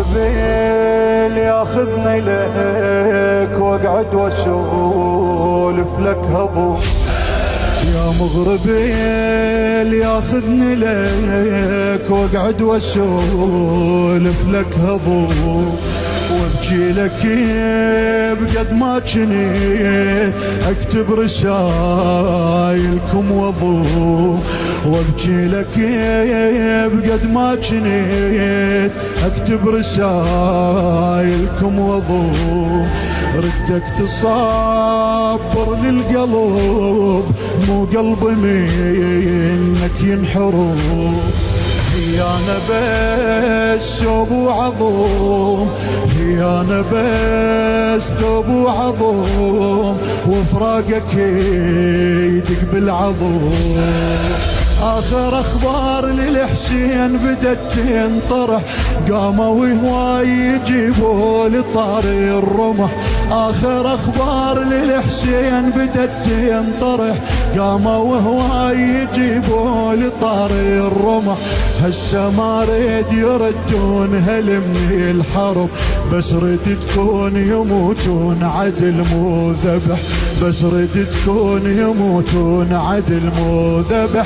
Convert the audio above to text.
مغربي ياخذني لك واقعد واسولف لك هبو. يا مغربي ياخذني لك واقعد واسولف لك هبو، وابكي لك بقد ما جنيت اكتب رسايلكم وضو، وابكي لك بقد ما جنيت اكتب رسايلكم وضو. ردك تصبر للقلب مو قلب منك ينحرو، هي انا بس ثوب وعظم، هي انا بس ثوب وعظم، وفراقك يدق بالعظم. آخر أخبار للحسين بدت تنطرح، قاموا هواي يجيبوا لطاري الرمح. آخر أخبار للحسين بدت تنطرح، قاموا هواي يجيبوا لطاري الرمح. هسه ما ريد يردون هل من الحرب، بس رد تكون يموتون عدل مو ذبح، بس رد تكون يموتون عدل مو ذبح.